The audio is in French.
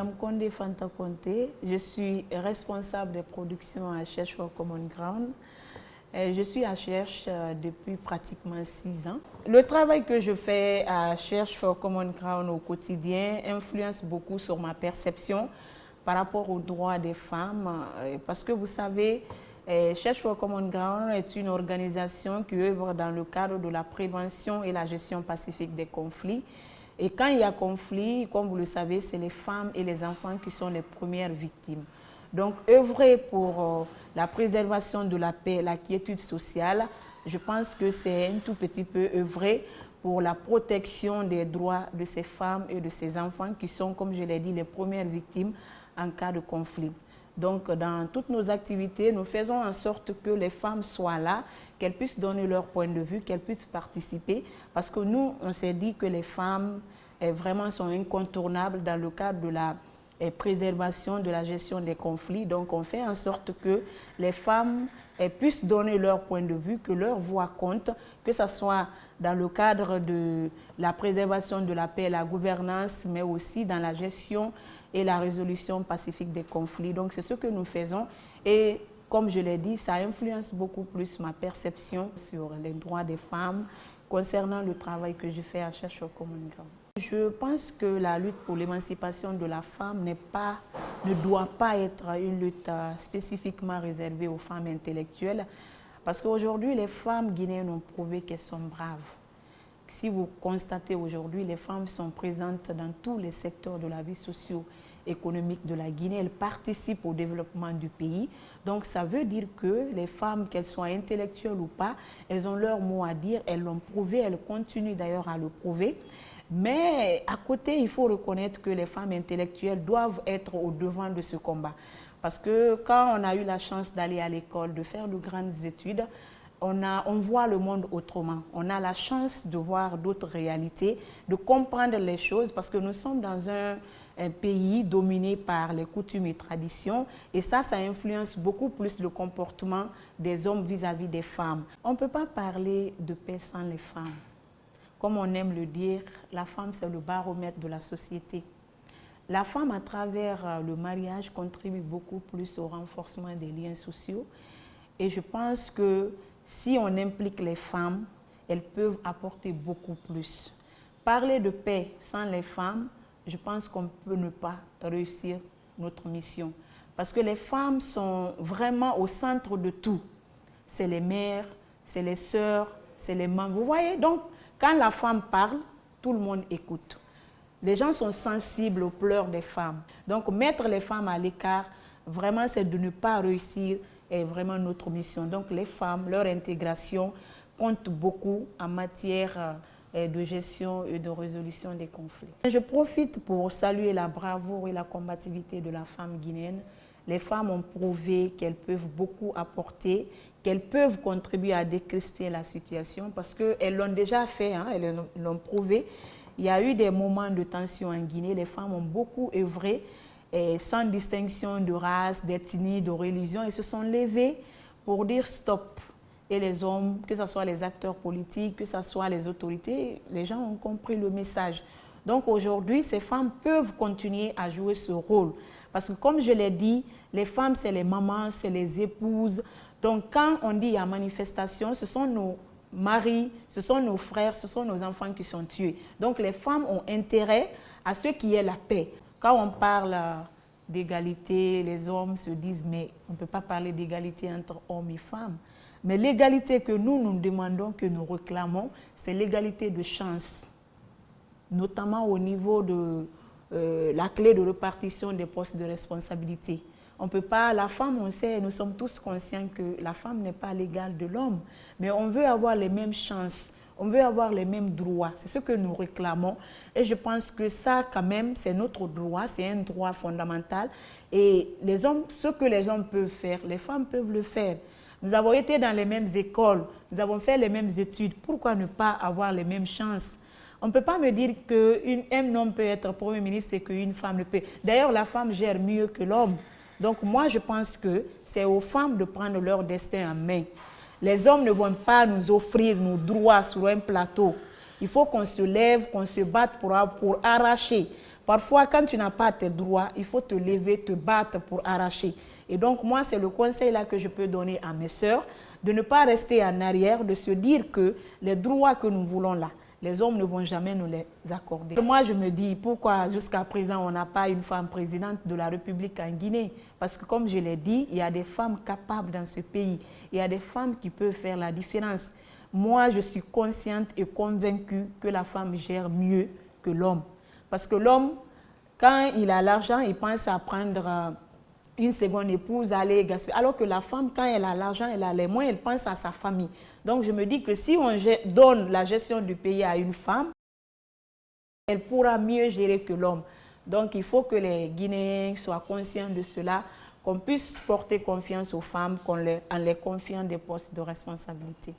Madame Condé Fanta Conté, je suis responsable des productions à Cherche for Common Ground. Je suis à Cherche depuis pratiquement 6 ans. Le travail que je fais à Cherche for Common Ground au quotidien influence beaucoup sur ma perception par rapport aux droits des femmes. Parce que vous savez, Cherche for Common Ground est une organisation qui œuvre dans le cadre de la prévention et la gestion pacifique des conflits. Et quand il y a conflit, comme vous le savez, c'est les femmes et les enfants qui sont les premières victimes. Donc, œuvrer pour la préservation de la paix, la quiétude sociale, je pense que c'est un tout petit peu œuvrer pour la protection des droits de ces femmes et de ces enfants qui sont, comme je l'ai dit, les premières victimes en cas de conflit. Donc, dans toutes nos activités, nous faisons en sorte que les femmes soient là, qu'elles puissent donner leur point de vue, qu'elles puissent participer, parce que nous, on s'est dit que les femmes vraiment sont incontournables dans le cadre de la préservation, de la gestion des conflits. Donc, on fait en sorte que les femmes puissent donner leur point de vue, que leur voix compte, que ce soit dans le cadre de la préservation de la paix et la gouvernance, mais aussi dans la gestion et la résolution pacifique des conflits. Donc, c'est ce que nous faisons. Et comme je l'ai dit, ça influence beaucoup plus ma perception sur les droits des femmes concernant le travail que je fais à Cherche for Common Ground. Je pense que la lutte pour l'émancipation de la femme ne doit pas être une lutte spécifiquement réservée aux femmes intellectuelles, parce qu'aujourd'hui, les femmes guinéennes ont prouvé qu'elles sont braves. Si vous constatez aujourd'hui, les femmes sont présentes dans tous les secteurs de la vie socio-économique de la Guinée. Elles participent au développement du pays. Donc, ça veut dire que les femmes, qu'elles soient intellectuelles ou pas, elles ont leur mot à dire, elles l'ont prouvé, elles continuent d'ailleurs à le prouver. Mais à côté, il faut reconnaître que les femmes intellectuelles doivent être au devant de ce combat. Parce que quand on a eu la chance d'aller à l'école, de faire de grandes études, on voit le monde autrement. On a la chance de voir d'autres réalités, de comprendre les choses, parce que nous sommes dans un pays dominé par les coutumes et traditions, et ça influence beaucoup plus le comportement des hommes vis-à-vis des femmes. On ne peut pas parler de paix sans les femmes. Comme on aime le dire, la femme, c'est le baromètre de la société. La femme, à travers le mariage, contribue beaucoup plus au renforcement des liens sociaux. Et je pense que si on implique les femmes, elles peuvent apporter beaucoup plus. Parler de paix sans les femmes, je pense qu'on peut ne pas réussir notre mission. Parce que les femmes sont vraiment au centre de tout. C'est les mères, c'est les sœurs, c'est les mamans. Vous voyez, donc, quand la femme parle, tout le monde écoute. Les gens sont sensibles aux pleurs des femmes. Donc, mettre les femmes à l'écart, vraiment, c'est de ne pas réussir est vraiment notre mission. Donc, les femmes, leur intégration compte beaucoup en matière de gestion et de résolution des conflits. Je profite pour saluer la bravoure et la combativité de la femme guinéenne. Les femmes ont prouvé qu'elles peuvent beaucoup apporter, qu'elles peuvent contribuer à décrisper la situation parce qu'elles l'ont déjà fait, hein, elles l'ont prouvé. Il y a eu des moments de tension en Guinée, les femmes ont beaucoup œuvré sans distinction de race, d'ethnie, de religion, et se sont levées pour dire stop. Et les hommes, que ce soit les acteurs politiques, que ce soit les autorités, les gens ont compris le message. Donc aujourd'hui, ces femmes peuvent continuer à jouer ce rôle. Parce que comme je l'ai dit, les femmes, c'est les mamans, c'est les épouses. Donc quand on dit il y a manifestation, ce sont nos maris, ce sont nos frères, ce sont nos enfants qui sont tués. Donc les femmes ont intérêt à ce qu'il y ait la paix. Quand on parle d'égalité, les hommes se disent mais on ne peut pas parler d'égalité entre hommes et femmes. Mais l'égalité que nous demandons, que nous réclamons, c'est l'égalité de chance, notamment au niveau de la clé de répartition des postes de responsabilité. On peut pas, la femme, on sait, nous sommes tous conscients que la femme n'est pas l'égale de l'homme, mais on veut avoir les mêmes chances, on veut avoir les mêmes droits, c'est ce que nous réclamons. Et je pense que ça, quand même, c'est notre droit, c'est un droit fondamental. Et les hommes, ce que les hommes peuvent faire, les femmes peuvent le faire. Nous avons été dans les mêmes écoles, nous avons fait les mêmes études. Pourquoi ne pas avoir les mêmes chances? On ne peut pas me dire qu'un homme peut être Premier ministre et qu'une femme ne peut. D'ailleurs, la femme gère mieux que l'homme. Donc moi, je pense que c'est aux femmes de prendre leur destin en main. Les hommes ne vont pas nous offrir nos droits sur un plateau. Il faut qu'on se lève, qu'on se batte pour arracher. Parfois, quand tu n'as pas tes droits, il faut te lever, te battre pour arracher. Et donc, moi, c'est le conseil là que je peux donner à mes sœurs, de ne pas rester en arrière, de se dire que les droits que nous voulons là, les hommes ne vont jamais nous les accorder. Moi, je me dis, pourquoi jusqu'à présent, on n'a pas une femme présidente de la République en Guinée? Parce que comme je l'ai dit, il y a des femmes capables dans ce pays. Il y a des femmes qui peuvent faire la différence. Moi, je suis consciente et convaincue que la femme gère mieux que l'homme. Parce que l'homme, quand il a l'argent, il pense à prendre une seconde épouse, aller gaspiller. Alors que la femme, quand elle a l'argent, elle a les moyens, elle pense à sa famille. Donc je me dis que si on donne la gestion du pays à une femme, elle pourra mieux gérer que l'homme. Donc il faut que les Guinéens soient conscients de cela, qu'on puisse porter confiance aux femmes en les confiant des postes de responsabilité.